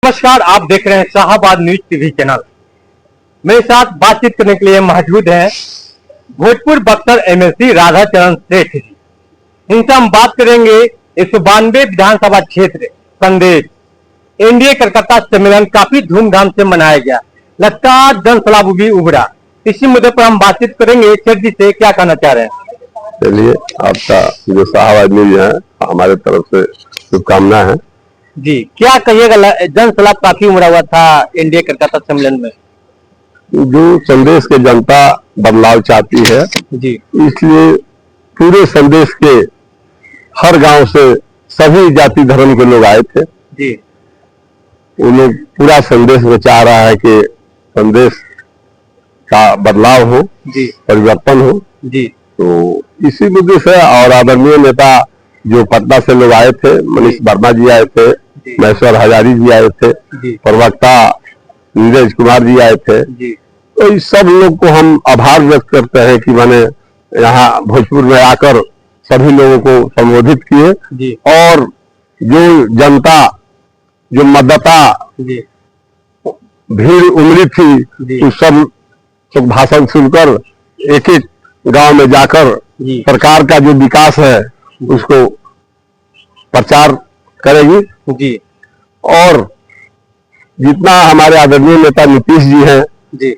नमस्कार, आप देख रहे हैं शाहबाद न्यूज टीवी चैनल। मेरे साथ बातचीत करने के लिए मौजूद हैं भोजपुर बक्सर एमएलसी राधाचरण सेठ जी। इनसे हम बात करेंगे 192 विधानसभा क्षेत्र संदेश एनडीए कलकत्ता सम्मेलन काफी धूमधाम से मनाया गया, लगातार जन सैलाब भी उभरा। इसी मुद्दे पर हम बातचीत करेंगे। सेठ जी से क्या कहना चाह रहे हैं? चलिए, आपका जो शाहबाद न्यूज है हमारे तरफ से शुभकामना है जी। क्या कहिएगा, जन सैलाब काफी उमड़ा हुआ था एनडीए कलकत्ता सम्मेलन में। जो संदेश के जनता बदलाव चाहती है जी, इसलिए पूरे संदेश के हर गांव से सभी जाति धर्म के लोग आए थे जी। वो लोग पूरा संदेश में चाह रहा है कि संदेश का बदलाव हो जी, परिवर्तन हो जी। तो इसी मुद्दे से और आदरणीय नेता जो पटना से लोग आए थे, मनीष वर्मा जी आए थे, महेश्वर हजारी जी आए थे, प्रवक्ता नीरज कुमार जी आए थे जी। तो इस सब लोग को हम आभार व्यक्त करते हैं कि मैंने यहाँ भोजपुर में आकर सभी लोगों को संबोधित किए और जो जनता जो मतदाता भीड़ उमड़ी थी उस सब भाषण सुनकर एक एक गांव में जाकर सरकार का जो विकास है उसको प्रचार करेगी जी। और जितना हमारे आदरणीय नेता नीतीश जी हैं जी,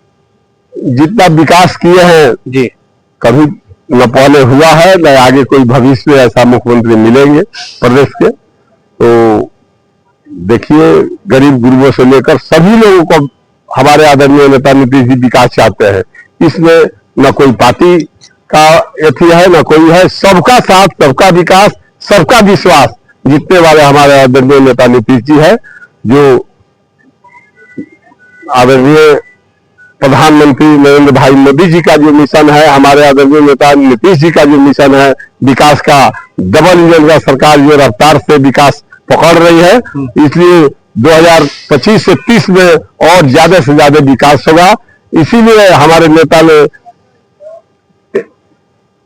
जितना विकास किए हैं जी, कभी न पहले हुआ है न आगे कोई भविष्य में ऐसा मुख्यमंत्री मिलेंगे प्रदेश के। तो देखिए, गरीब गुरबों से लेकर सभी लोगों को हमारे आदरणीय नेता नीतीश जी विकास चाहते हैं। इसमें न कोई पार्टी का एथी है न कोई है, सबका साथ, सबका विकास, सबका विश्वास जीतने वाले हमारे आदरणीय नेता नीतीश जी है। जो आदरणीय प्रधानमंत्री नरेंद्र भाई मोदी जी का जो मिशन है, हमारे आदरणीय नेता नीतीश जी का जो मिशन है विकास का, डबल इंजन का सरकार जो रफ्तार से विकास पकड़ रही है, इसलिए 2025 से 30 में और ज्यादा से ज्यादा विकास होगा। इसीलिए हमारे नेता ने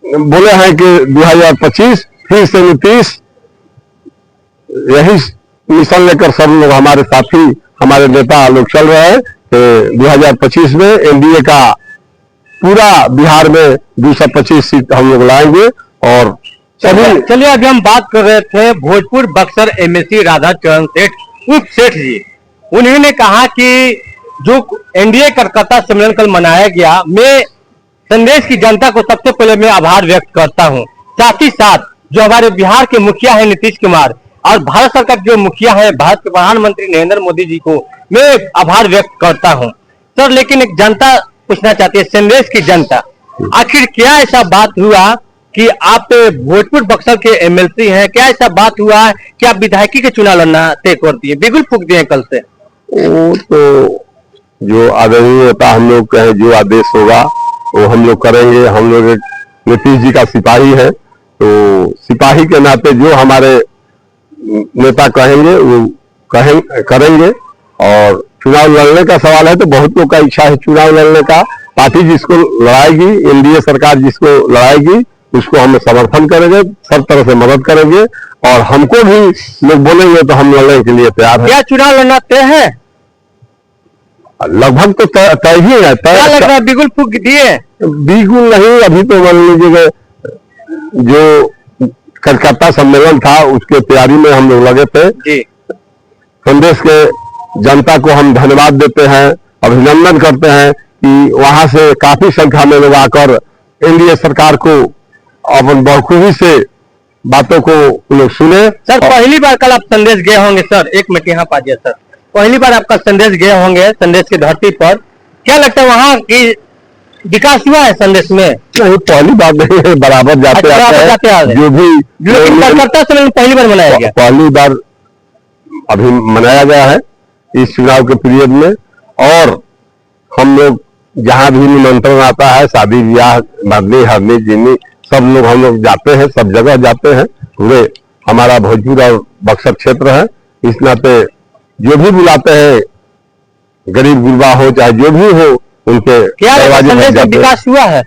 बोले हैं कि 2025 फिर से नीतीश, यही मिशन लेकर सब लोग हमारे साथी हमारे नेता लोग चल रहे हैं। 2025 में एनडीए का पूरा बिहार में 225 सीट हम लोग लाएंगे। और चलिए, अभी हम बात कर रहे थे भोजपुर बक्सर एमएलसी राधाचरण सेठ उर्फ सेठ जी। उन्होंने कहा कि जो एनडीए कलकत्ता सम्मेलन कल मनाया गया, मैं संदेश की जनता को सबसे पहले मैं आभार व्यक्त करता हूं। साथ ही साथ जो हमारे बिहार के मुखिया है नीतीश कुमार और भारत सरकार जो मुखिया है भारत के प्रधानमंत्री नरेंद्र मोदी जी को मैं आभार व्यक्त करता हूं सर। लेकिन एक जनता पूछना चाहती है, संदेश की जनता, आखिर क्या ऐसा बात हुआ कि आप भोजपुर बक्सर के एमएलसी हैं? क्या ऐसा बात हुआ है कि आप विधायकी के चुनाव लड़ना तय कर दिए, बिगुल फूंक दिए कल से? वो तो जो आदरणीय नेता हम लोग कहे जो आदेश होगा वो हम लोग करेंगे। हम लोग नीतीश जी का सिपाही है, तो सिपाही के नाते जो हमारे नेता कहेंगे वो करेंगे। और चुनाव लड़ने का सवाल है तो बहुत लोग का इच्छा है चुनाव लड़ने का। पार्टी जिसको लड़ाएगी, एनडीए सरकार जिसको लड़ाएगी उसको हम समर्थन करेंगे, सब तरह से मदद करेंगे। और हमको भी लोग बोलेंगे तो हम लड़ने के लिए तैयार हैं। क्या चुनाव लड़ना तय है? लगभग तो तय ही है। क्या लग रहा है, बिगुल फूंक दिए? बिल्कुल नहीं, अभी तो मान लीजिए जो कलकत्ता सम्मेलन था उसके तैयारी में हम लोग लगे थे जी। संदेश के जनता को हम धन्यवाद देते हैं, अभिनंदन करते हैं कि वहां से काफी संख्या में लोग आकर एनडीए सरकार को अपन बखूबी से बातों को लोग सुने। सर, पहली बार कल आप संदेश गए होंगे सर, एक मिनट यहाँ पा दिया सर, पहली बार आपका संदेश गए होंगे संदेश की धरती पर। क्या लगता है वहाँ की विकास हुआ है संदेश में? नहीं, पहली बार नहीं है, बराबर जाते आते हैं। जो भी कलकत्ता सम्मेलन पहली बार मनाया गया, पहली बार अभी मनाया गया है इस चुनाव के पीरियड में। और हम लोग जहां भी निमंत्रण आता है, शादी ब्याह, मरनी हरनी जीनी, सब लोग हम लोग जाते हैं, सब जगह जाते हैं। पूरे हमारा भोजपुर और बक्सर क्षेत्र है, इस नाते जो भी बुलाते हैं, गरीब गुरबा हो चाहे जो भी हो, उनके दरवाजे में जाते। विकास हुआ है,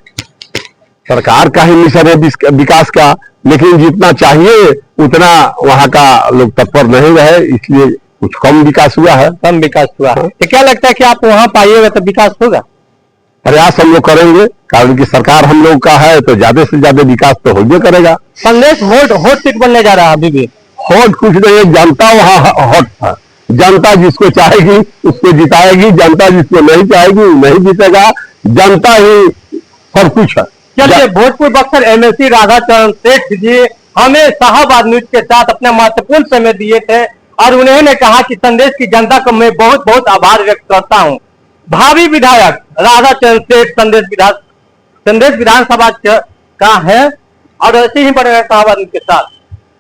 सरकार का ही मिशन है विकास का, लेकिन जितना चाहिए उतना वहां का लोग तत्पर नहीं रहे, इसलिए कुछ कम विकास हुआ है। कम विकास हुआ है, तो क्या लगता है कि आप वहां पाइएगा तो विकास होगा? प्रयास हम लोग करेंगे, कारण कि सरकार हम लोग का है तो ज्यादा से ज्यादा विकास तो होबे करेगा। संदेश हॉट हॉट सीट बनने जा रहा है अभी भी। हॉट कुछ नहीं है, जनता वहाँ हॉट है। जनता जिसको चाहेगी उसको जिताएगी, जनता जिसको नहीं चाहेगी नहीं जीतेगा। जनता ही सब कुछ है। चलिए, भोजपुर बक्सर एमएलसी राधाचरण सेठ जी हमें शाहबाद न्यूज के साथ अपना महत्वपूर्ण समय दिए थे और उन्होंने कहा कि संदेश की जनता को मैं बहुत बहुत आभार व्यक्त करता हूं। भावी विधायक राधाचरण सेठ संदेश विधानसभा का है और ऐसे ही बने शाहबाद न्यूज के साथ।